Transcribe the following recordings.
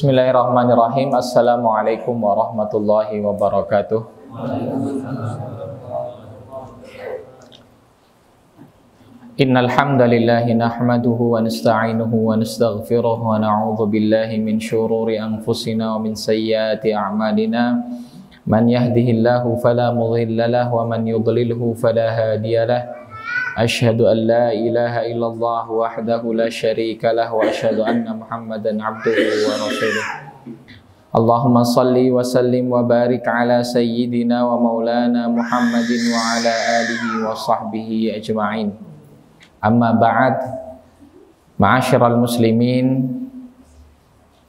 Bismillahirrahmanirrahim. Assalamualaikum warahmatullahi wabarakatuh. Innal hamdalillahi nahmaduhu wa nasta'inuhu wa nastaghfiruh wa na'udzu billahi min shururi anfusina wa min sayyiati a'malina. Man yahdihillahu fala mudilla lahu wa man yudlilhu fala hadiyalah. Asyhadu an la ilaha illallah wahdahu la syarika lah wa asyhadu anna Muhammadan abduhu wa rasuluh. Allahumma salli wa sallim wa barik ala sayyidina wa maulana Muhammadin wa ala alihi wa sahbihi ajma'in. Amma ba'd. Ma'asyiral muslimin,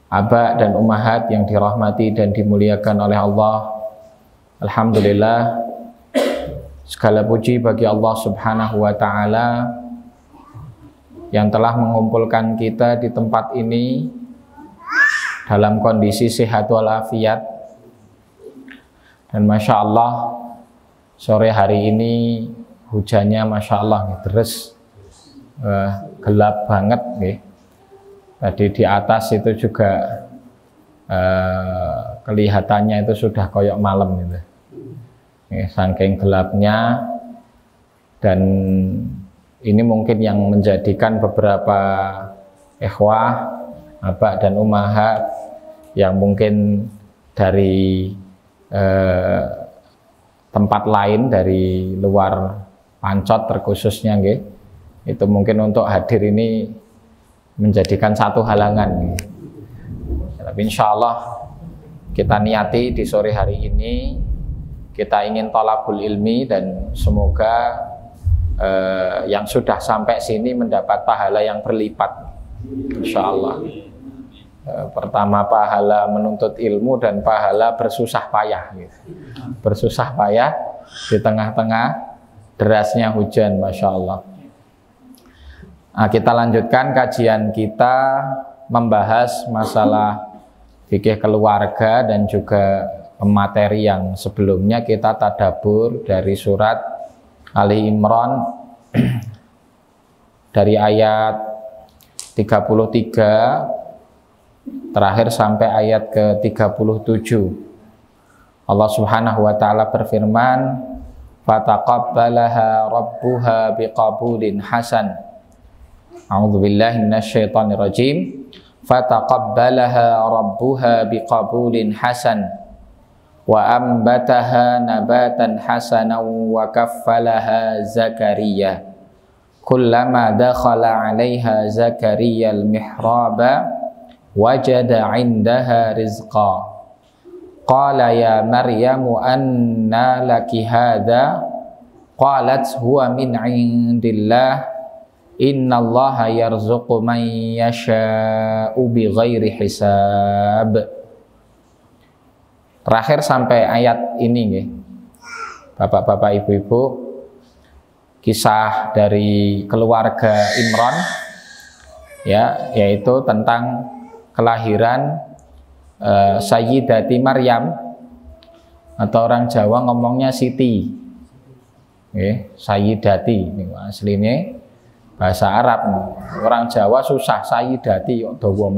aba dan ummahat yang dirahmati dan dimuliakan oleh Allah. Alhamdulillah, segala puji bagi Allah Subhanahu wa Ta'ala yang telah mengumpulkan kita di tempat ini dalam kondisi sehat walafiat. Dan Masya Allah, sore hari ini hujannya Masya Allah deres, gelap banget nih. Tadi di atas itu juga kelihatannya itu sudah koyok malam gitu. Saking gelapnya, dan ini mungkin yang menjadikan beberapa ikhwah, abak dan ummahat yang mungkin dari tempat lain, dari luar Pancot terkhususnya itu mungkin untuk hadir ini menjadikan satu halangan. Tapi insya Allah kita niati di sore hari ini kita ingin thalabul ilmi, dan semoga yang sudah sampai sini mendapat pahala yang berlipat, insya Allah. Pertama pahala menuntut ilmu dan pahala bersusah payah gitu. Bersusah payah di tengah-tengah derasnya hujan, Masya Allah. Nah, kita lanjutkan kajian kita membahas masalah fikih keluarga dan juga materi yang sebelumnya kita tadabbur dari surat Ali Imran dari ayat 33 terakhir sampai ayat ke-37. Allah Subhanahu wa Ta'ala berfirman, fataqabbalaha rabbuha biqabulin hasan. A'udzubillahi minasyaitonir rajim. Fataqabbalaha rabbuha biqabulin hasan wa ambataha nabatan hasanan wa kaffalaha Zakaria. Kullama dakhala 'alaiha Zakaria al-mihraba wajada 'indaha rizqa. Qala ya Maryamu anna laki hadha? Qalat huwa min 'indillah. Innallaha yarzuqu man yasha'u bighairi hisab. Terakhir sampai ayat ini, Bapak-bapak, ibu-ibu, kisah dari keluarga Imran, ya, yaitu tentang kelahiran Sayyidati Maryam, atau orang Jawa ngomongnya Siti, Sayyidati, ini aslinya bahasa Arab. Orang Jawa susah, Sayyidati kok dawa,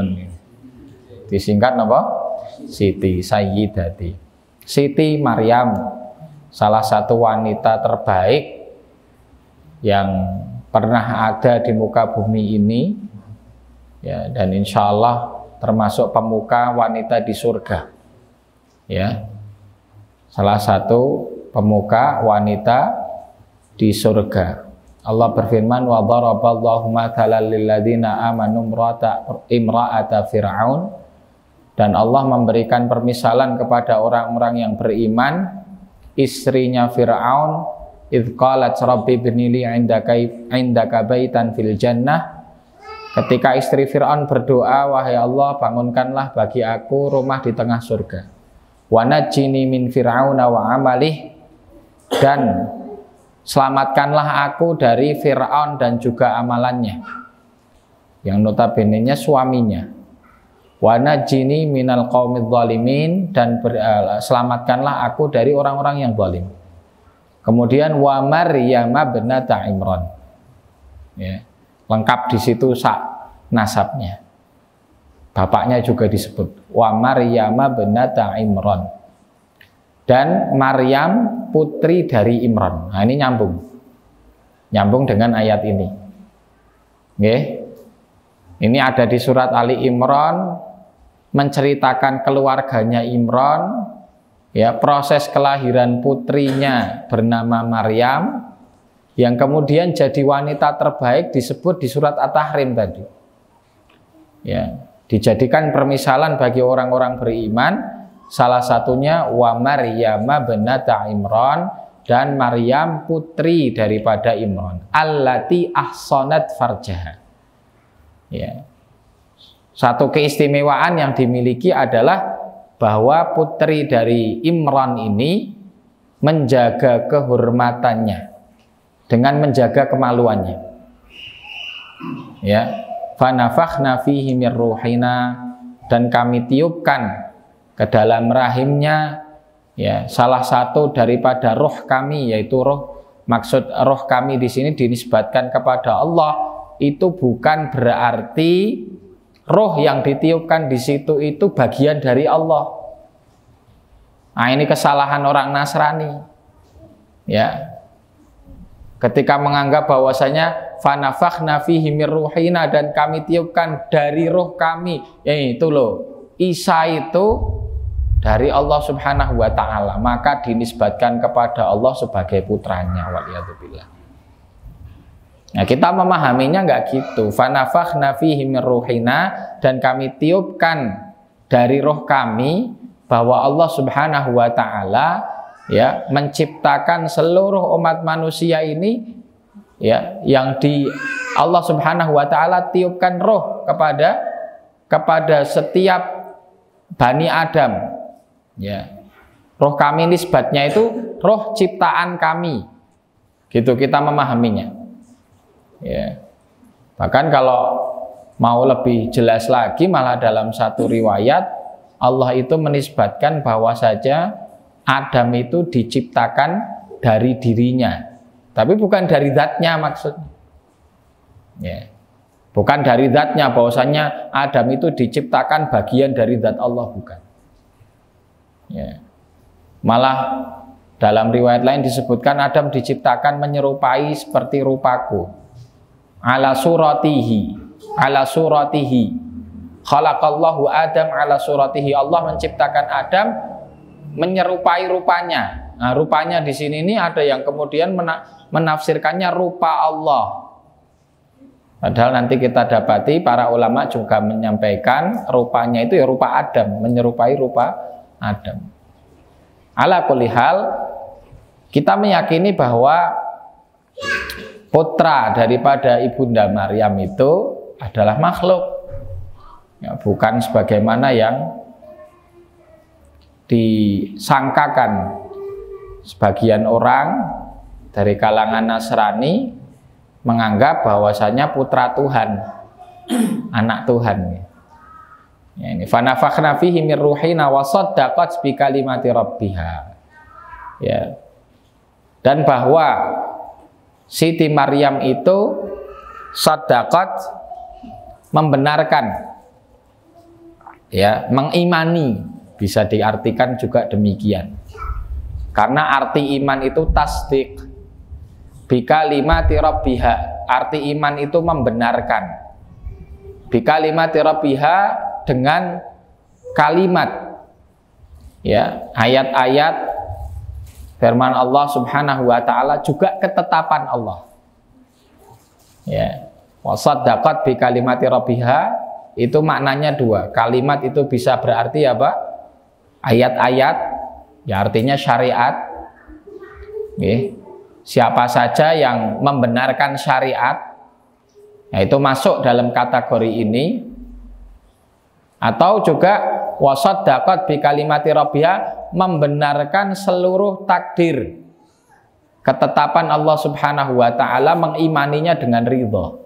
disingkat apa? Siti, Sayyidati. Siti Maryam, salah satu wanita terbaik yang pernah ada di muka bumi ini, ya, dan insya Allah termasuk pemuka wanita di surga, ya, salah satu pemuka wanita di surga. Allah berfirman, wa daraballahu mathalan lil ladzina amanu imra'ata fir'aun. Dan Allah memberikan permisalan kepada orang-orang yang beriman, istrinya Fir'aun, idh qalat rabbi ibnili indaka baitan fil jannah. Ketika istri Fir'aun berdoa, wahai Allah, bangunkanlah bagi aku rumah di tengah surga. Wa najjini min fir'auna wa amalih, dan selamatkanlah aku dari Fir'aun dan juga amalannya, yang notabene-nya suaminya. Wa najjini minal qaumidz zalimin, dan selamatkanlah aku dari orang-orang yang zalim. Kemudian wa Maryam binata Imran, ya, lengkap di situ nasabnya. bapaknya juga disebut, wa Maryam binata Imran, dan Maryam putri dari Imran. Nah, ini nyambung dengan ayat ini. Nggih. Ini ada di surat Ali Imran, menceritakan keluarganya Imran, ya, proses kelahiran putrinya bernama Maryam, yang kemudian jadi wanita terbaik disebut di surat At-Tahrim tadi. Ya, dijadikan permisalan bagi orang-orang beriman, salah satunya wa Maryam binata Imran, dan Maryam putri daripada Imran, allati ahsanat farjaha. Ya. Satu keistimewaan yang dimiliki adalah bahwa putri dari Imran ini menjaga kehormatannya dengan menjaga kemaluannya. Ya, fanafakhna fihi mir ruhina, dan kami tiupkan ke dalam rahimnya, ya, salah satu daripada roh kami, yaitu roh. Maksud roh kami di sini dinisbatkan kepada Allah. Itu bukan berarti roh yang ditiupkan di situ itu bagian dari Allah. Nah, ini kesalahan orang Nasrani. Ya. Ketika menganggap bahwasanya fanafakhna fihi mir ruhina, dan kami tiupkan dari roh kami, ya itu loh, Isa itu dari Allah Subhanahu wa taala, maka dinisbatkan kepada Allah sebagai putranya, waliyadzubillah. Nah, kita memahaminya nggak gitu. Fanafakhna fihi mir ruhina, dan kami tiupkan dari roh kami, bahwa Allah Subhanahu wa taala, ya, menciptakan seluruh umat manusia ini, ya, yang di Allah Subhanahu wa taala tiupkan roh kepada setiap Bani Adam, ya. Roh kami nisbatnya itu roh ciptaan kami. Gitu kita memahaminya. Ya. Bahkan kalau mau lebih jelas lagi, malah dalam satu riwayat Allah itu menisbatkan bahwa saja Adam itu diciptakan dari dirinya, tapi bukan dari zatnya maksudnya. Ya. Bukan dari zatnya, bahwasanya Adam itu diciptakan bagian dari zat Allah, bukan. Ya. Malah dalam riwayat lain disebutkan Adam diciptakan menyerupai seperti rupaku. Ala suratihi khalaqallahu Adam ala suratihi. Allah menciptakan Adam menyerupai rupanya. Nah, rupanya di sini ini ada yang kemudian menafsirkannya rupa Allah. Padahal nanti kita dapati para ulama juga menyampaikan rupanya itu ya rupa Adam, menyerupai rupa Adam. Ala kulli hal, kita meyakini bahwa putra daripada ibunda Maryam itu adalah makhluk, ya, bukan sebagaimana yang disangkakan sebagian orang dari kalangan Nasrani, menganggap bahwasanya putra Tuhan, anak Tuhan. Ya, ini fanafakhna fihi mir ruhina wa saddaqat bi kalimati rabbiha. Ya. Dan bahwa Siti Maryam itu sadaqat, membenarkan, ya, mengimani, bisa diartikan juga demikian. Karena arti iman itu tasdik, bi kalimati rabbiha, arti iman itu membenarkan. Bi kalimati rabbiha, dengan kalimat, ya, ayat-ayat firman Allah Subhanahu wa taala, juga ketetapan Allah. Ya, wa saddaqat bi kalimati rabbiha, itu maknanya dua. Kalimat itu bisa berarti apa? Ayat-ayat, ya, artinya syariat. Oke. Siapa saja yang membenarkan syariat, ya, itu masuk dalam kategori ini. Atau juga wa saddaqat bi kalimati rabbiha, membenarkan seluruh takdir, ketetapan Allah Subhanahu wa taala, mengimaninya dengan ridho.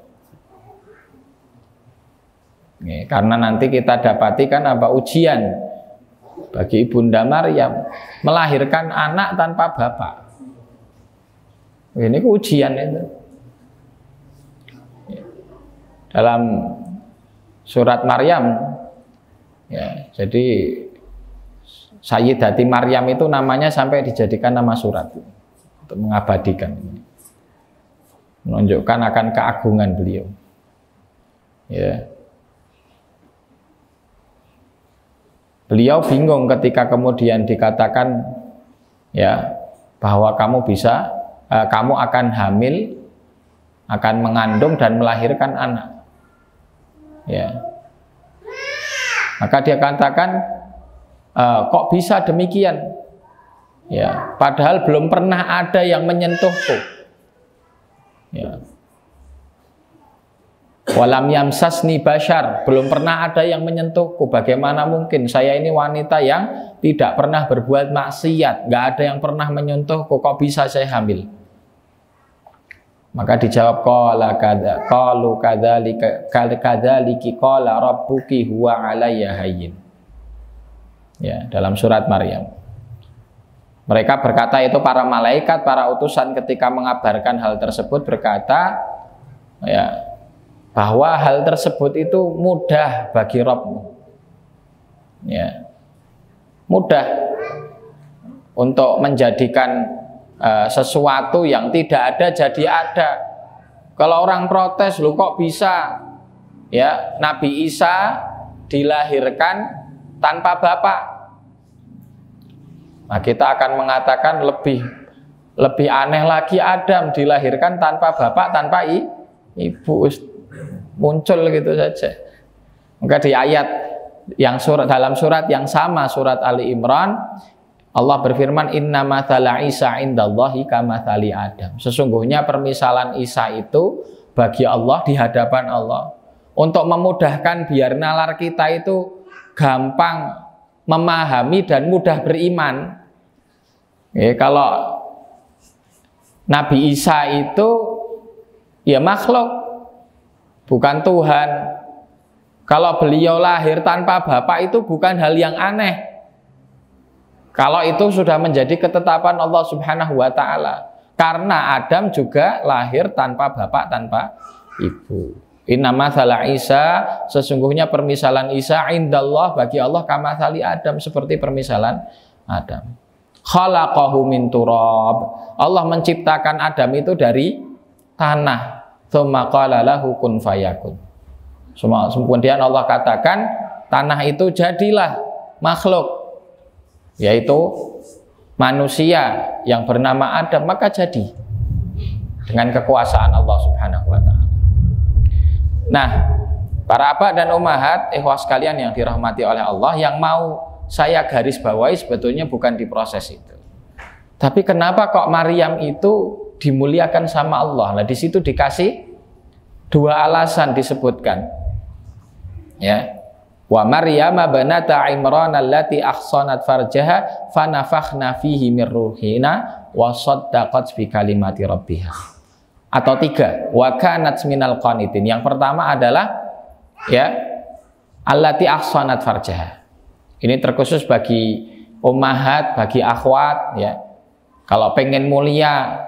Karena nanti kita dapati kan apa, ujian bagi ibunda Maryam, melahirkan anak tanpa bapak. Ini ujian itu. Dalam surat Maryam Ya, jadi Sayyidati Maryam itu namanya sampai dijadikan nama surat untuk mengabadikan, menunjukkan akan keagungan beliau. Ya. Beliau bingung ketika kemudian dikatakan ya bahwa kamu akan hamil, akan mengandung dan melahirkan anak. Ya. Maka dia katakan, kok bisa demikian? Ya, padahal belum pernah ada yang menyentuhku. Ya. Walam yamsasni bashar, belum pernah ada yang menyentuhku. Bagaimana mungkin? Saya ini wanita yang tidak pernah berbuat maksiat, nggak ada yang pernah menyentuhku. Kok bisa saya hamil? Maka dijawab qalu kadzaliki qala rabbuki huwa alayya hayyin. Ya, dalam surat Maryam. Mereka berkata, itu para malaikat, para utusan ketika mengabarkan hal tersebut berkata, ya, bahwa hal tersebut itu mudah bagi Rabbmu. Ya. Mudah untuk menjadikan sesuatu yang tidak ada jadi ada. Kalau orang protes, lu kok bisa ya Nabi Isa dilahirkan tanpa bapak? Nah, kita akan mengatakan lebih aneh lagi, Adam dilahirkan tanpa bapak, tanpa ibu. Muncul gitu saja. Maka di ayat yang dalam surat yang sama, surat Ali Imran, Allah berfirman, inna mathala Isa indallahi kamathali Adam. Sesungguhnya permisalan Isa itu bagi Allah, di hadapan Allah, untuk memudahkan biar nalar kita itu gampang memahami dan mudah beriman. Kalau Nabi Isa itu ya makhluk, bukan Tuhan. Kalau beliau lahir tanpa bapak itu bukan hal yang aneh. Kalau itu sudah menjadi ketetapan Allah Subhanahu wa ta'ala. Karena Adam juga lahir tanpa bapak, tanpa ibu. Inna mathala Isa, sesungguhnya permisalan Isa indallah bagi Allah kamathali Adam, seperti permisalan Adam. Khalaqahu min turab. Allah menciptakan Adam itu dari tanah. Tsumma qala lahu kun fayakun. Kemudian Allah katakan, tanah itu jadilah makhluk, yaitu manusia yang bernama Adam, maka jadi dengan kekuasaan Allah Subhanahu wa ta'ala. Nah, para abah dan ummahat, ikhwah sekalian yang dirahmati oleh Allah, yang mau saya garis bawahi sebetulnya bukan di proses itu. Tapi kenapa kok Maryam itu dimuliakan sama Allah? Nah, di situ dikasih dua alasan disebutkan. Ya. Wa Maryam banata Imran allati ahsanat farjaha fanafakhna fihi min ruhina wa saddaqat bi kalimati rabbiha. Atau tiga, wa kanat minal qanitin. Yang pertama adalah ya allati ahsanat farjaha. Ini terkhusus bagi ummahat, bagi akhwat ya. Kalau pengen mulia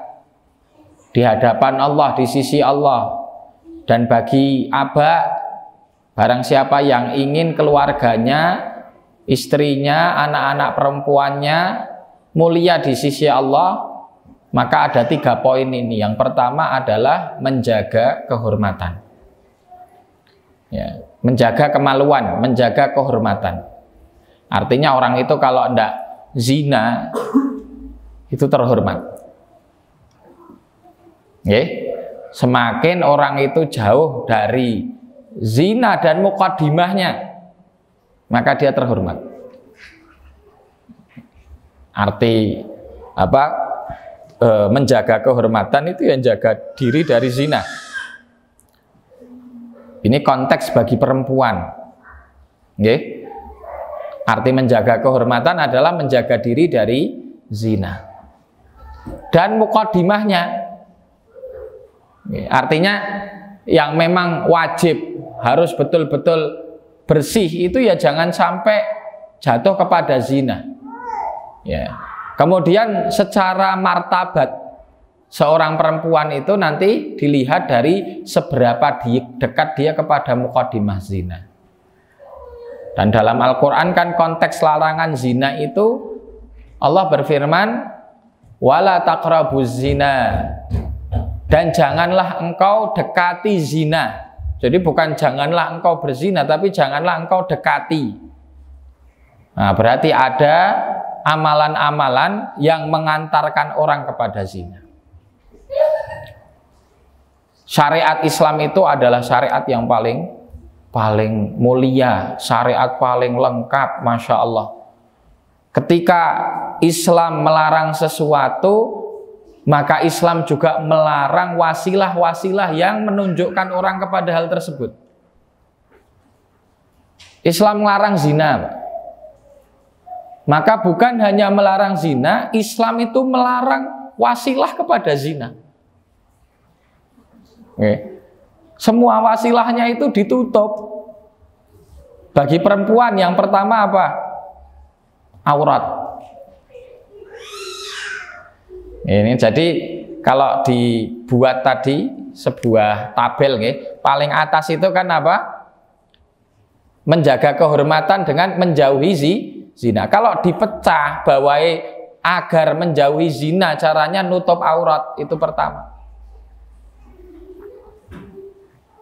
di hadapan Allah, di sisi Allah, dan bagi abah, barang siapa yang ingin keluarganya, istrinya, anak-anak perempuannya mulia di sisi Allah, maka ada 3 poin ini. Yang pertama adalah menjaga kehormatan, ya, menjaga kemaluan, menjaga kehormatan. Artinya orang itu kalau tidak zina itu terhormat. Semakin orang itu jauh dari zina dan muqaddimahnya, maka dia terhormat. Arti apa? Menjaga kehormatan itu yang jaga diri dari zina. Ini konteks bagi perempuan. Arti menjaga kehormatan adalah menjaga diri dari zina dan muqaddimahnya. Artinya yang memang wajib harus betul-betul bersih itu ya jangan sampai jatuh kepada zina. Ya. Kemudian secara martabat seorang perempuan itu nanti dilihat dari seberapa dekat dia kepada muqaddimah zina. Dan dalam Al-Quran kan konteks larangan zina itu Allah berfirman, wala taqrabuz zina, dan janganlah engkau dekati zina. Jadi bukan janganlah engkau berzina, tapi janganlah engkau dekati. Nah, berarti ada amalan-amalan yang mengantarkan orang kepada zina. Syariat Islam itu adalah syariat yang paling mulia, syariat paling lengkap, Masya Allah. Ketika Islam melarang sesuatu, maka Islam juga melarang wasilah-wasilah yang menunjukkan orang kepada hal tersebut. Islam melarang zina, Pak. Maka bukan hanya melarang zina, Islam itu melarang wasilah kepada zina. Oke. Semua wasilahnya itu ditutup. Bagi perempuan yang pertama apa? Aurat. Ini jadi kalau dibuat tadi sebuah tabel, paling atas itu kan apa? Menjaga kehormatan dengan menjauhi zina. Kalau dipecah bawahi agar menjauhi zina, caranya nutup aurat, itu pertama.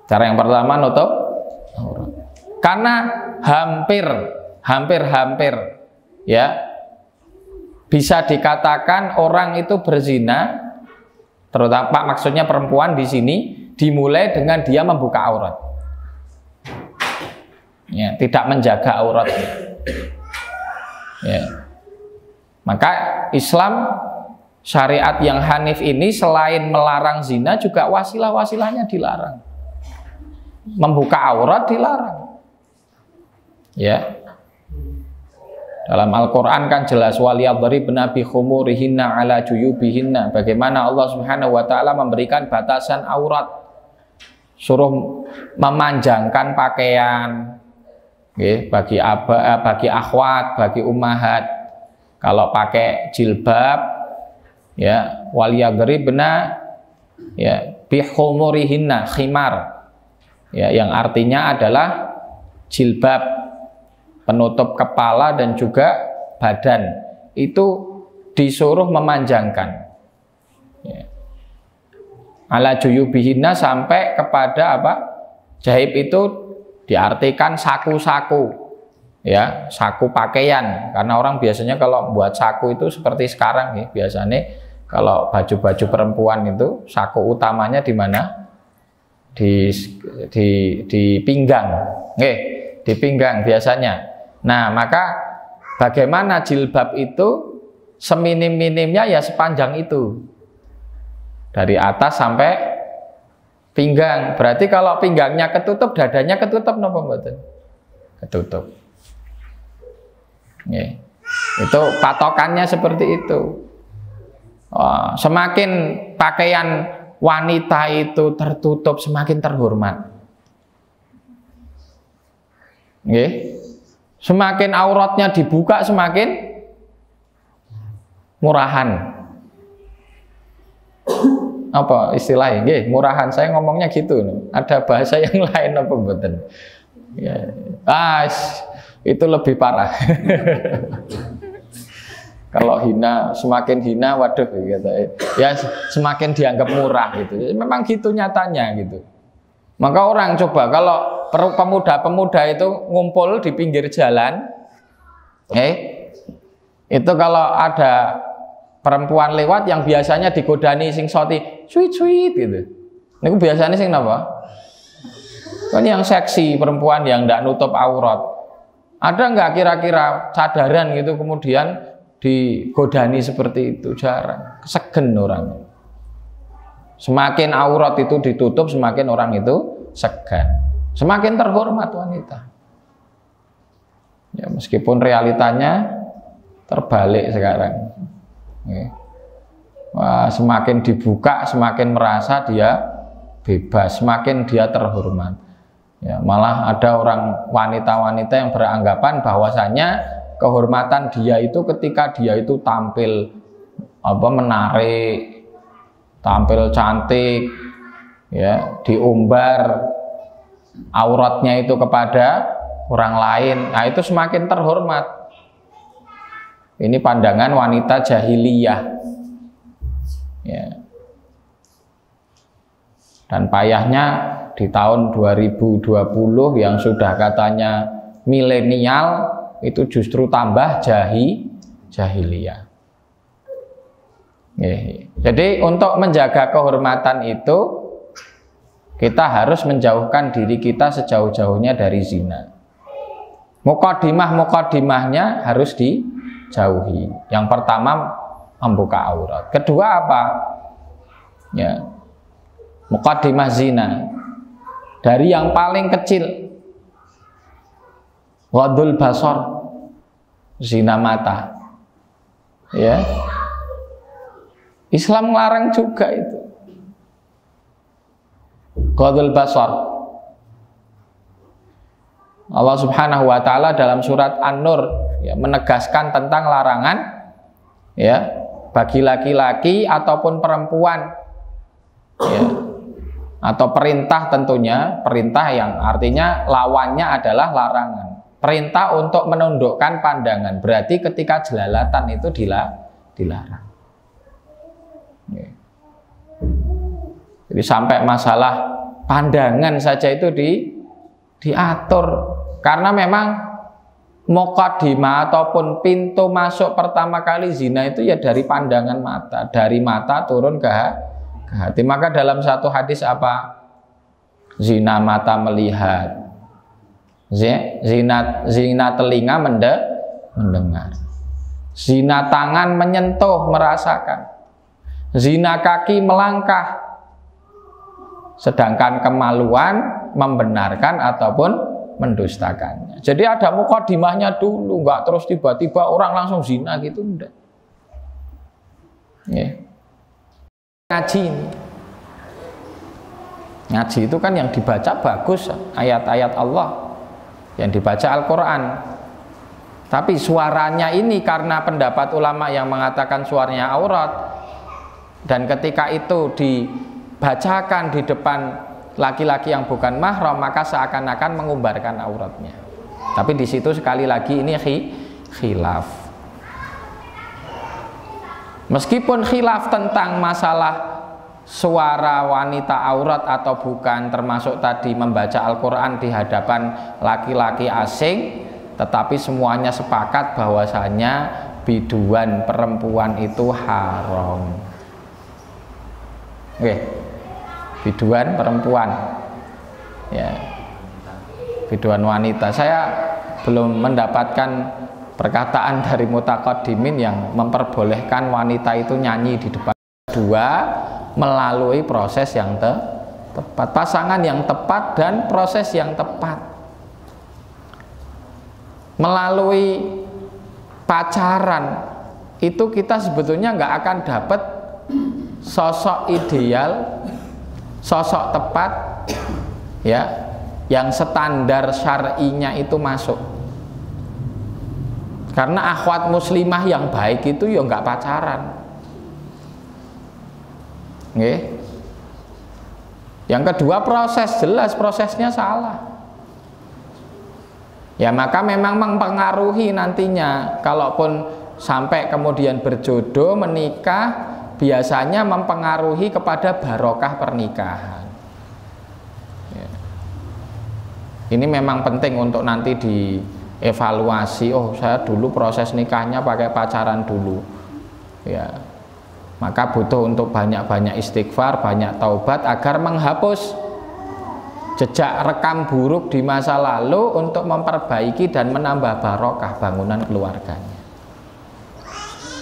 Cara yang pertama nutup aurat. Karena hampir ya bisa dikatakan orang itu berzina, terutama maksudnya perempuan di sini, dimulai dengan dia membuka aurat. Ya, tidak menjaga auratnya. Ya. Maka Islam syariat yang hanif ini selain melarang zina juga wasilah-wasilahnya dilarang. Membuka aurat dilarang. Ya. Dalam Al-Quran kan jelas, waliyadribna bi khumurihinna ala juyubihinna. Bagaimana Allah Subhanahu wa ta'ala memberikan batasan aurat, suruh memanjangkan pakaian, bagi akhwat, bagi ummahat. Kalau pakai jilbab, ya, waliyadribna ya bi khumurihinna, khimar, ya, yang artinya adalah jilbab, penutup kepala dan juga badan, itu disuruh memanjangkan, ya. Ala juyubihinna, sampai kepada apa? Jahib itu diartikan saku-saku, ya, saku pakaian. Karena orang biasanya kalau buat saku itu seperti sekarang, ya, biasanya kalau baju-baju perempuan itu saku utamanya di mana? Di pinggang, di pinggang biasanya. Nah, maka bagaimana jilbab itu seminim-minimnya ya sepanjang itu, dari atas sampai pinggang. Berarti kalau pinggangnya ketutup, dadanya ketutup napa mboten? Ketutup. Itu patokannya seperti itu. Semakin pakaian wanita itu tertutup, semakin terhormat. Semakin auratnya dibuka, semakin murahan. Apa istilahnya? Murahan. Saya ngomongnya gitu. Ada bahasa yang lain apa mboten? Ya. Itu lebih parah. Kalau hina, semakin hina, waduh, gitu. Ya semakin dianggap murah gitu. Memang gitu nyatanya gitu. Maka orang coba kalau pemuda-pemuda itu ngumpul di pinggir jalan, itu kalau ada perempuan lewat yang biasanya digodani sing soti, sweet gitu. Ini biasanya sing apa? Kan yang seksi, perempuan yang ndak nutup aurat. Ada nggak kira-kira sadaran gitu kemudian digodani seperti itu? Jarang, segen orang. Semakin aurat itu ditutup, semakin orang itu segan, semakin terhormat wanita. Ya, meskipun realitanya terbalik sekarang. Wah, semakin dibuka, semakin merasa dia bebas, semakin dia terhormat. Ya, malah ada orang wanita-wanita yang beranggapan bahwasanya kehormatan dia itu ketika dia itu tampil menarik, tampil cantik, ya, diumbar auratnya itu kepada orang lain, nah itu semakin terhormat. Ini pandangan wanita jahiliyah. Ya. Dan payahnya di tahun 2020 yang sudah katanya milenial itu justru tambah jahiliyah. Ya. Jadi untuk menjaga kehormatan itu kita harus menjauhkan diri kita sejauh-jauhnya dari zina. Mukadimah-mukadimahnya harus dijauhi. Yang pertama membuka aurat. Kedua apa? Ya. Mukadimah zina. Dari yang paling kecil, ghadul basar, zina mata. Ya. Islam melarang juga itu. Ghadul basar. Allah Subhanahu wa taala dalam surat An-Nur ya, menegaskan tentang larangan ya bagi laki-laki ataupun perempuan ya, atau perintah, tentunya perintah yang artinya lawannya adalah larangan. Perintah untuk menundukkan pandangan, berarti ketika jelalatan itu dilarang. Ya. Jadi sampai masalah pandangan saja itu diatur, karena memang mukadimah ataupun pintu masuk pertama kali zina itu ya dari pandangan mata, dari mata turun ke hati. Maka dalam satu hadis apa? Zina mata melihat, zina telinga mendengar, zina tangan menyentuh merasakan, zina kaki melangkah, sedangkan kemaluan membenarkan ataupun mendustakannya. Jadi ada mukadimahnya dulu, nggak terus tiba-tiba orang langsung zina gitu, enggak. Ya. Ngaji ini. Ngaji itu kan yang dibaca bagus ayat-ayat Allah, yang dibaca Al-Quran. Tapi suaranya ini karena pendapat ulama yang mengatakan suaranya aurat, dan ketika itu dibacakan di depan laki-laki yang bukan mahram, maka seakan-akan mengumbarkan auratnya. Tapi di situ sekali lagi ini khilaf. Meskipun khilaf tentang masalah suara wanita aurat atau bukan, termasuk tadi membaca Al-Quran di hadapan laki-laki asing, tetapi semuanya sepakat bahwasanya biduan perempuan itu haram. Oke. Biduan perempuan, ya, biduan wanita. Saya belum mendapatkan perkataan dari mutaqaddimin yang memperbolehkan wanita itu nyanyi di depan. Dua, melalui proses yang tepat, pasangan yang tepat dan proses yang tepat. Melalui pacaran itu kita sebetulnya nggak akan dapat sosok ideal, sosok tepat ya, yang standar syar'inya itu masuk. Karena akhwat muslimah yang baik itu ya nggak pacaran. Nggih. Yang kedua proses, jelas prosesnya salah. Ya maka memang mempengaruhi nantinya. Kalaupun sampai kemudian berjodoh menikah, biasanya mempengaruhi kepada barokah pernikahan. Ya. Ini memang penting untuk nanti dievaluasi. Oh, saya dulu proses nikahnya pakai pacaran dulu. Ya, maka butuh untuk banyak-banyak istighfar, banyak taubat agar menghapus jejak rekam buruk di masa lalu untuk memperbaiki dan menambah barokah bangunan keluarganya.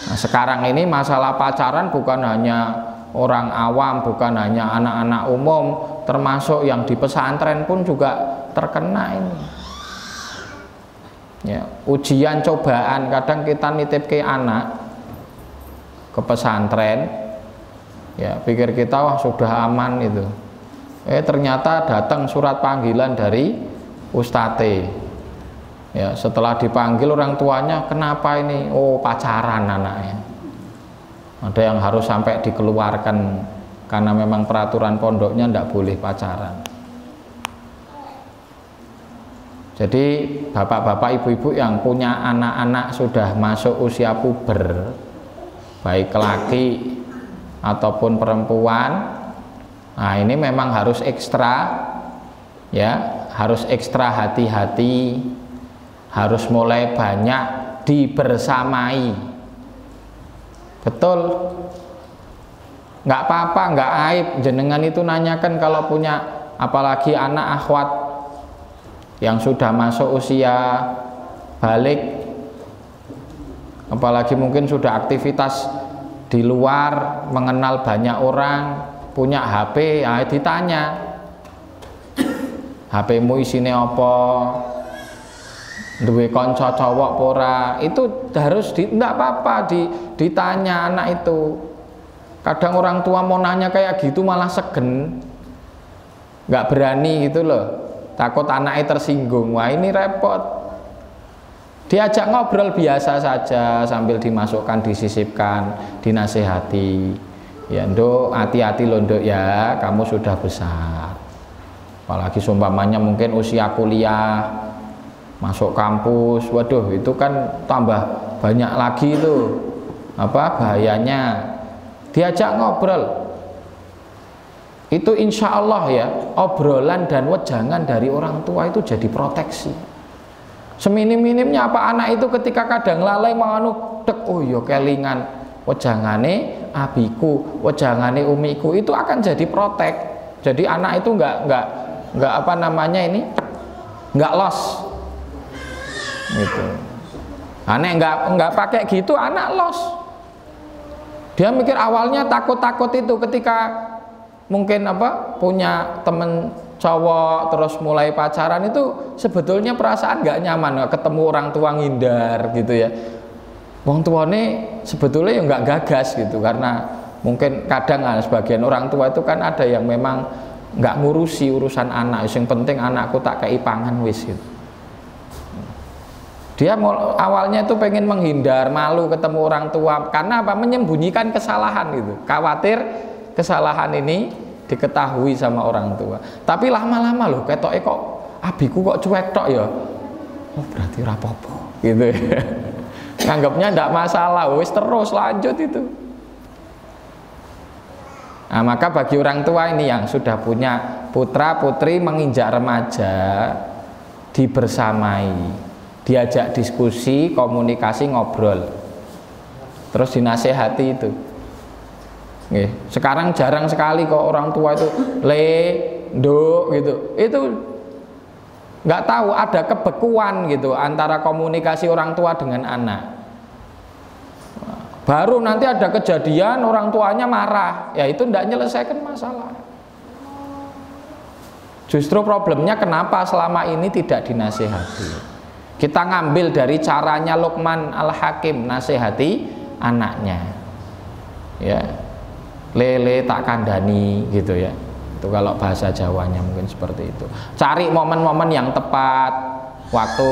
Nah, sekarang ini masalah pacaran bukan hanya orang awam, bukan hanya anak-anak umum, termasuk yang di pesantren pun juga terkena ini. Ya, ujian cobaan, kadang kita nitip ke anak ke pesantren, ya pikir kita wah sudah aman itu. Ternyata datang surat panggilan dari ustate. Ya, setelah dipanggil orang tuanya, kenapa ini? Oh, pacaran anaknya. Ada yang harus sampai dikeluarkan karena memang peraturan pondoknya tidak boleh pacaran. Jadi bapak-bapak, ibu-ibu yang punya anak-anak sudah masuk usia puber, baik laki ataupun perempuan, nah ini memang harus ekstra, ya, harus ekstra hati-hati, harus mulai banyak dibersamai. Betul, nggak apa-apa, nggak aib jenengan itu nanyakan kalau punya apalagi anak akhwat yang sudah masuk usia balik, apalagi mungkin sudah aktivitas di luar, mengenal banyak orang, punya HP, ya ditanya HP-mu isinya apa, duwe kanca cowok pora, itu harus enggak apa-apa ditanya anak itu. Kadang orang tua mau nanya kayak gitu malah segen, nggak berani gitu loh, takut anaknya tersinggung. Wah ini repot. Diajak ngobrol biasa saja sambil dimasukkan, disisipkan, dinasehati. Ya nduk, hati-hati loh nduk ya, kamu sudah besar. Apalagi seumpamanya mungkin usia kuliah, masuk kampus, waduh itu kan tambah banyak lagi itu apa bahayanya. Diajak ngobrol itu insya Allah ya, obrolan dan wejangan dari orang tua itu jadi proteksi. Seminim-minimnya apa anak itu ketika kadang lalai mau dek, oh yo kelingan wejangane abiku, wejangane umiku, itu akan jadi protek. Jadi anak itu nggak apa namanya ini, nggak los gitu. Aneh nggak pakai gitu, anak los. Dia mikir awalnya takut-takut itu ketika mungkin apa punya temen cowok terus mulai pacaran, itu sebetulnya perasaan nggak nyaman, nggak ketemu orang tua ngindar gitu ya. Wong tuane sebetulnya ya nggak gagas gitu, karena mungkin kadang sebagian orang tua itu kan ada yang memang nggak ngurusi urusan anak, yang penting anakku tak kei pangan wis gitu. Dia awalnya itu pengen menghindar, malu ketemu orang tua, karena apa? Menyembunyikan kesalahan gitu, khawatir kesalahan ini diketahui sama orang tua. Tapi lama-lama loh, ketoke kok abiku kok cuek tok ya, oh berarti rapopo gitu ya. Nganggapnya ndak masalah, wis terus lanjut itu. Nah, maka bagi orang tua ini yang sudah punya putra putri menginjak remaja, dibersamai, diajak diskusi, komunikasi, ngobrol, terus dinasehati itu. Sekarang jarang sekali kok orang tua itu nduk gitu. Itu nggak tahu ada kebekuan gitu antara komunikasi orang tua dengan anak. Baru nanti ada kejadian orang tuanya marah, ya itu tidak menyelesaikan masalah. Justru problemnya kenapa selama ini tidak dinasehati. Kita ngambil dari caranya Luqman Al-Hakim nasihati anaknya, ya lele tak kandani gitu ya. Itu kalau bahasa Jawanya mungkin seperti itu. Cari momen-momen yang tepat, waktu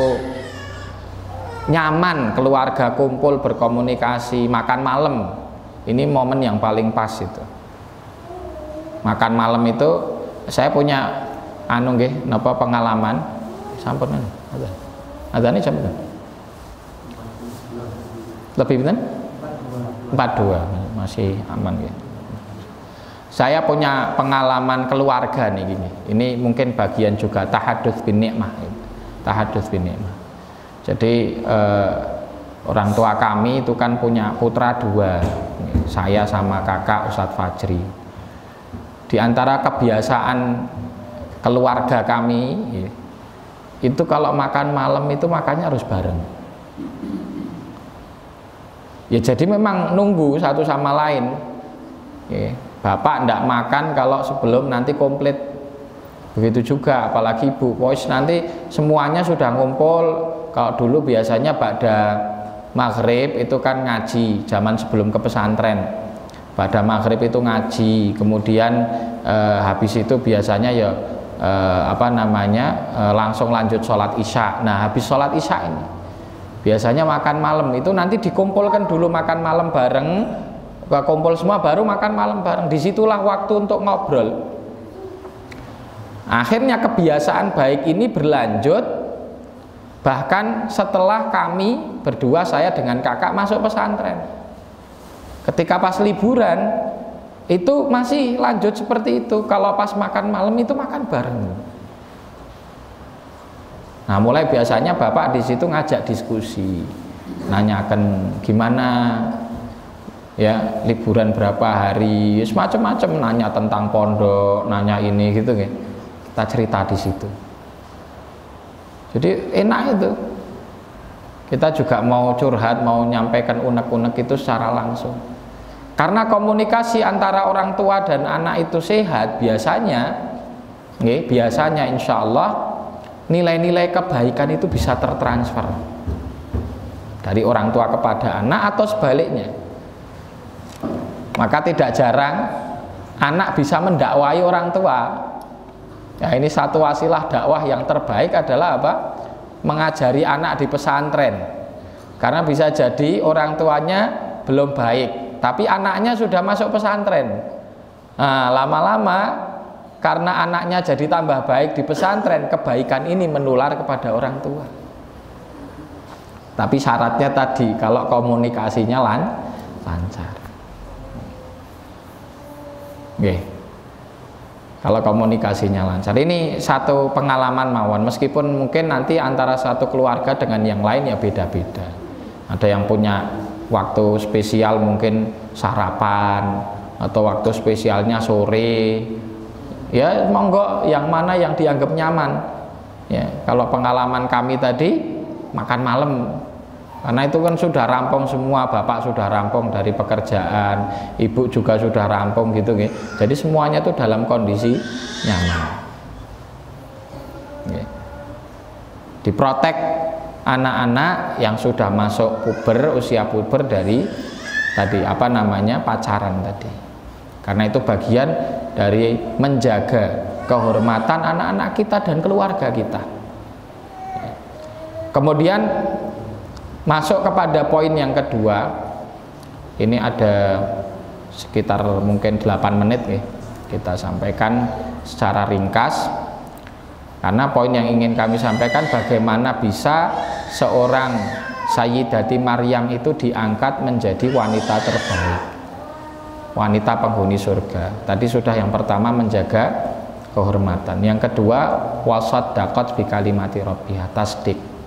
nyaman keluarga kumpul berkomunikasi, makan malam. Ini momen yang paling pas itu. Makan malam itu saya punya napa pengalaman sampun ada nih jam berapa? Lebih benar? 42 masih aman ya. Saya punya pengalaman keluarga nih gini. Ini mungkin bagian juga tahadduts bin nikmah. Tahadduts bin nikmah. Jadi orang tua kami itu kan punya putra 2. Saya sama kakak Ustadz Fajri. Di antara kebiasaan keluarga kami itu kalau makan malam itu makannya harus bareng. Ya jadi memang nunggu satu sama lain. Bapak ndak makan kalau sebelum nanti komplit. Begitu juga apalagi ibu. Pokoknya nanti semuanya sudah ngumpul. Kalau dulu biasanya pada maghrib itu kan ngaji, zaman sebelum ke pesantren. Pada maghrib itu ngaji, kemudian habis itu biasanya ya langsung lanjut sholat isya. Nah habis sholat isya ini biasanya makan malam itu nanti dikumpulkan dulu makan malam bareng, kumpul semua baru makan malam bareng. Disitulah waktu untuk ngobrol. Akhirnya kebiasaan baik ini berlanjut Bahkan setelah kami berdua, saya dengan kakak masuk pesantren, ketika pas liburan itu masih lanjut seperti itu. Kalau pas makan malam itu makan bareng. Nah, mulai biasanya bapak di situ ngajak diskusi, nanyakan gimana ya liburan berapa hari, semacam-macam, nanya tentang pondok, nanya ini gitu ya. Kita cerita di situ. Jadi enak itu. Kita juga mau curhat, mau nyampaikan unek-unek itu secara langsung. Karena komunikasi antara orang tua dan anak itu sehat, biasanya insya Allah nilai-nilai kebaikan itu bisa tertransfer dari orang tua kepada anak atau sebaliknya. Maka tidak jarang anak bisa mendakwai orang tua. Ya, ini satu wasilah dakwah yang terbaik adalah apa? Mengajari anak di pesantren. Karena bisa jadi orang tuanya belum baik, tapi anaknya sudah masuk pesantren. Nah, lama-lama karena anaknya jadi tambah baik di pesantren, kebaikan ini menular kepada orang tua. Tapi syaratnya tadi, kalau komunikasinya lancar. Oke. Kalau komunikasinya lancar. Ini satu pengalaman mawon, meskipun mungkin nanti antara satu keluarga dengan yang lain ya beda-beda. Ada yang punya waktu spesial mungkin sarapan, atau waktu spesialnya sore. Ya monggo yang mana yang dianggap nyaman. Ya, kalau pengalaman kami tadi makan malam, karena itu kan sudah rampung semua, bapak sudah rampung dari pekerjaan, ibu juga sudah rampung gitu, jadi semuanya itu dalam kondisi nyaman. Diprotek anak-anak yang sudah masuk puber, usia puber dari tadi pacaran tadi, karena itu bagian dari menjaga kehormatan anak-anak kita dan keluarga kita. Kemudian masuk kepada poin yang kedua. Ini ada sekitar mungkin 8 menit nih, kita sampaikan secara ringkas. Karena poin yang ingin kami sampaikan, bagaimana bisa seorang Sayyidati Maryam itu diangkat menjadi wanita terbaik, wanita penghuni surga. Tadi sudah yang pertama menjaga kehormatan, yang kedua wasaddaqat bi kalimati rabbiha, tasdik.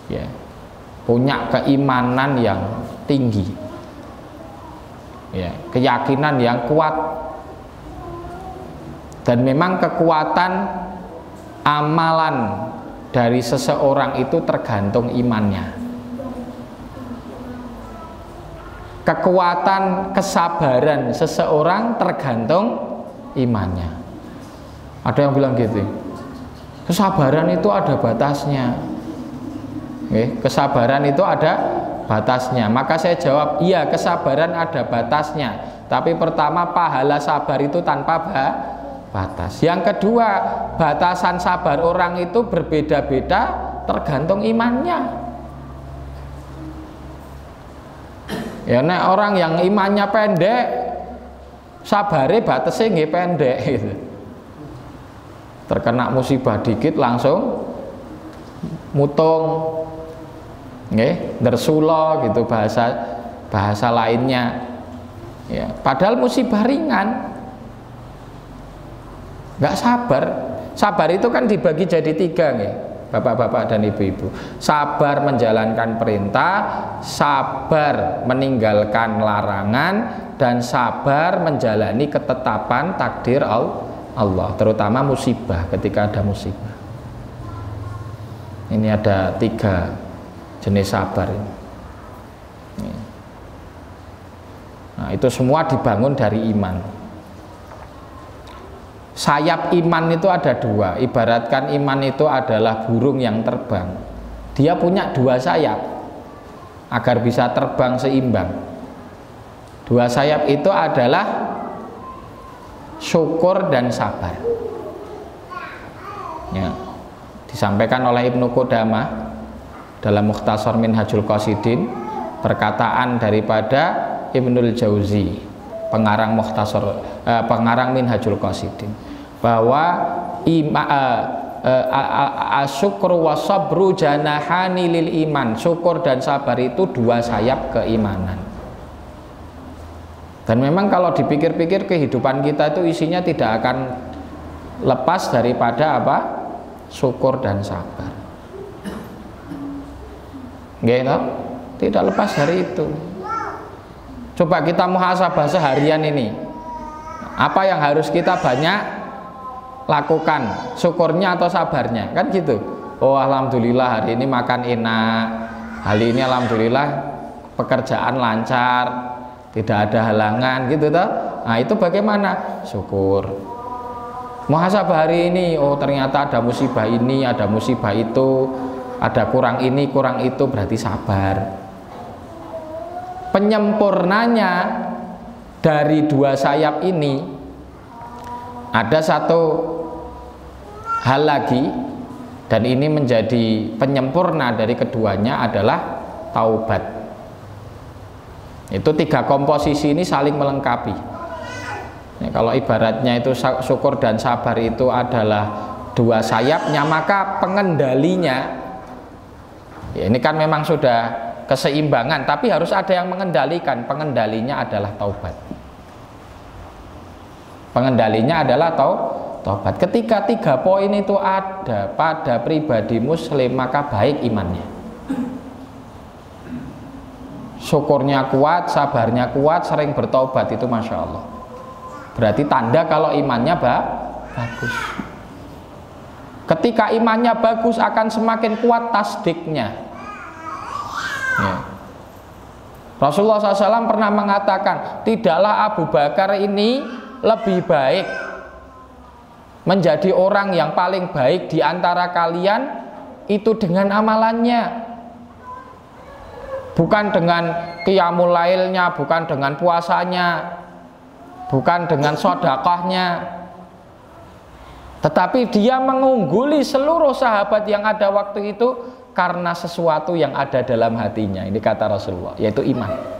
Ya, punya keimanan yang tinggi, ya, keyakinan yang kuat. Dan memang kekuatan amalan dari seseorang itu tergantung imannya. Kekuatan kesabaran seseorang tergantung imannya. Ada yang bilang gitu, kesabaran itu ada batasnya. Kesabaran itu ada batasnya. Maka saya jawab, iya, kesabaran ada batasnya. Tapi pertama, pahala sabar itu tanpa batas. Yang kedua, batasan sabar orang itu berbeda-beda tergantung imannya. Ya, nek orang yang imannya pendek, sabare batasnya nggih pendek gitu. Terkena musibah dikit langsung mutung, dersulo gitu bahasa lainnya. Ya, padahal musibah ringan, nggak sabar. Sabar itu kan dibagi jadi 3 nih, bapak-bapak dan ibu-ibu. Sabar menjalankan perintah, sabar meninggalkan larangan, dan sabar menjalani ketetapan takdir Allah, terutama musibah, ketika ada musibah. Ini ada 3 jenis sabar ini. Nah, itu semua dibangun dari iman. Sayap iman itu ada 2. Ibaratkan iman itu adalah burung yang terbang. Dia punya 2 sayap agar bisa terbang seimbang. 2 sayap itu adalah syukur dan sabar. Ya, disampaikan oleh Ibnu Qudamah dalam Mukhtasar Minhajul Qasidin, perkataan daripada Ibnul Jauzi, pengarang Minhajul Qasidin, bahwa asyukru wasabru janahani lil iman. Syukur dan sabar itu dua sayap keimanan. Dan memang kalau dipikir-pikir kehidupan kita itu isinya tidak akan lepas daripada apa? Syukur dan sabar. Gitu? Tidak lepas dari itu. Coba kita muhasabah seharian ini. Apa yang harus kita banyak lakukan, syukurnya atau sabarnya, kan gitu. Oh alhamdulillah hari ini makan enak, hari ini alhamdulillah pekerjaan lancar, tidak ada halangan, gitu toh. Nah itu bagaimana? Syukur. Muhasabah hari ini, oh ternyata ada musibah ini, ada musibah itu, ada kurang ini, kurang itu, berarti sabar. Penyempurnanya dari dua sayap ini ada satu hal lagi, dan ini menjadi penyempurna dari keduanya adalah taubat. Itu tiga komposisi ini saling melengkapi. Ya, kalau ibaratnya itu syukur dan sabar itu adalah dua sayapnya, maka pengendalinya, ya ini kan memang sudah keseimbangan, tapi harus ada yang mengendalikan. Pengendalinya adalah taubat. Pengendalinya adalah taubat. Ketika tiga poin itu ada pada pribadi muslim, maka baik imannya. Syukurnya kuat, sabarnya kuat, sering bertobat, itu Masya Allah. Berarti tanda kalau imannya bagus. Ketika imannya bagus akan semakin kuat tasdiknya. Ya. Rasulullah SAW pernah mengatakan, tidaklah Abu Bakar ini lebih baik menjadi orang yang paling baik di antara kalian itu dengan amalannya, bukan dengan qiyamul lailnya, bukan dengan puasanya, bukan dengan sedekahnya, tetapi dia mengungguli seluruh sahabat yang ada waktu itu karena sesuatu yang ada dalam hatinya. Ini kata Rasulullah, yaitu iman.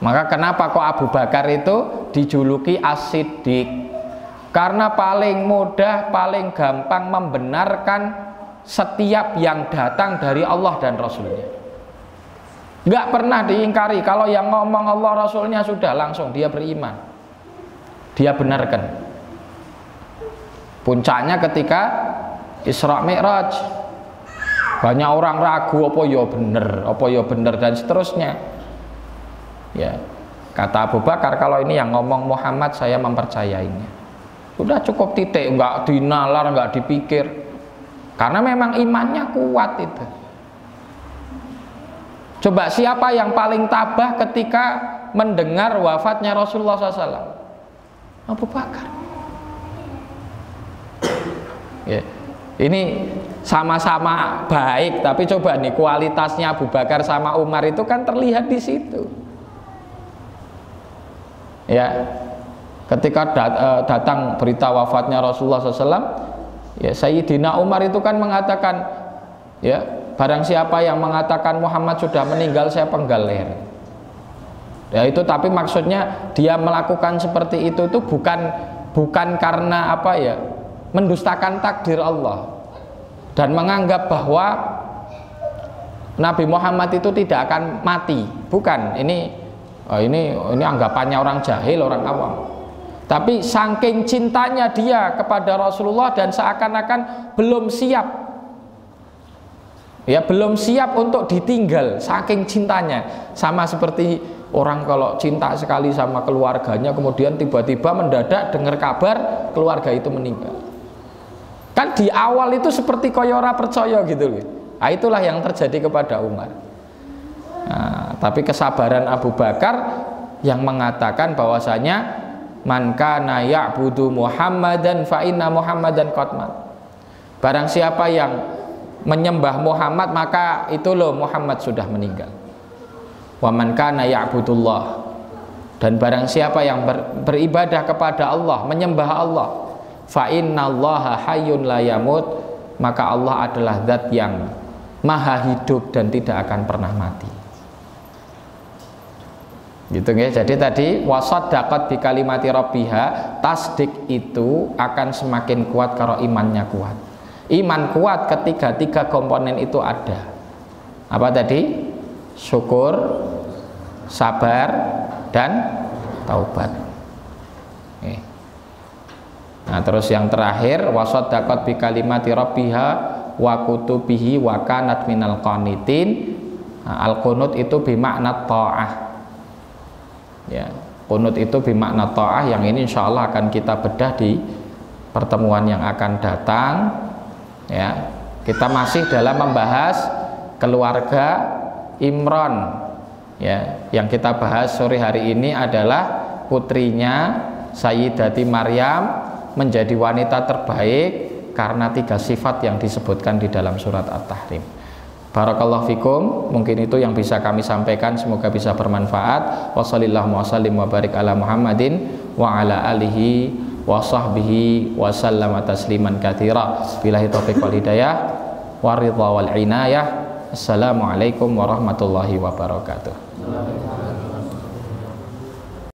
Maka kenapa kok Abu Bakar itu dijuluki As-Siddiq? Karena paling mudah, paling gampang membenarkan setiap yang datang dari Allah dan Rasulnya. Nggak pernah diingkari. Kalau yang ngomong Allah Rasulnya sudah langsung dia beriman, dia benarkan. Puncaknya ketika Isra Mi'raj, banyak orang ragu apa ya bener dan seterusnya. Ya, kata Abu Bakar, kalau ini yang ngomong Muhammad saya mempercayainya. Udah cukup titik, nggak dinalar, nggak dipikir, karena memang imannya kuat itu. Coba siapa yang paling tabah ketika mendengar wafatnya Rasulullah SAW? Abu Bakar. Ya, ini sama-sama baik, tapi coba nih kualitasnya Abu Bakar sama Umar itu kan terlihat di situ. Ya, ketika datang berita wafatnya Rasulullah SAW, ya Sayyidina Umar itu kan mengatakan, ya barang siapa yang mengatakan Muhammad sudah meninggal saya penggal leher. Ya itu, tapi maksudnya dia melakukan seperti itu bukan karena apa ya, mendustakan takdir Allah dan menganggap bahwa Nabi Muhammad itu tidak akan mati. Bukan, ini anggapannya orang jahil, orang awam. Tapi saking cintanya dia kepada Rasulullah dan seakan-akan belum siap, ya belum siap untuk ditinggal, saking cintanya. Sama seperti orang kalau cinta sekali sama keluarganya, kemudian tiba-tiba mendadak dengar kabar keluarga itu meninggal. Kan di awal itu seperti koyora percaya gitu. Nah, itulah yang terjadi kepada Umar. Nah, tapi kesabaran Abu Bakar yang mengatakan bahwasanya man kana ya'budu Muhammadan fa inna Muhammadan qad mat. Barang siapa yang menyembah Muhammad, maka itu loh Muhammad sudah meninggal. Wa man kana ya'budullah, dan barang siapa yang beribadah kepada Allah, menyembah Allah, fa innallaha hayyun la yamut, maka Allah adalah zat yang maha hidup dan tidak akan pernah mati. Gitu ya. Jadi tadi wasaddaqat bi kalimati rabbiha, tasdik itu akan semakin kuat kalau imannya kuat. Iman kuat ketika tiga komponen itu ada. Apa tadi? Syukur, sabar, dan taubat. Nah, terus yang terakhir wasaddaqat bi kalimati rabbiha wa kutubihi wa kanat minal qanitin. Nah, al-qunut itu bimakna ta'ah. Ya, qunut itu bimakna ta'ah, yang ini insya Allah akan kita bedah di pertemuan yang akan datang. Ya, kita masih dalam membahas keluarga Imran. Ya, yang kita bahas sore hari ini adalah putrinya Sayyidati Maryam menjadi wanita terbaik karena tiga sifat yang disebutkan di dalam surat At-Tahrim. Barakallahu fikum, mungkin itu yang bisa kami sampaikan, semoga bisa bermanfaat. Wassallallahu wasallim wa barik ala Muhammadin wa ala alihi wa sahbihi wa sallama tasliman katsira. Billahi taufiq wal hidayah wa ridha wal inayah. Assalamualaikum warahmatullahi wabarakatuh.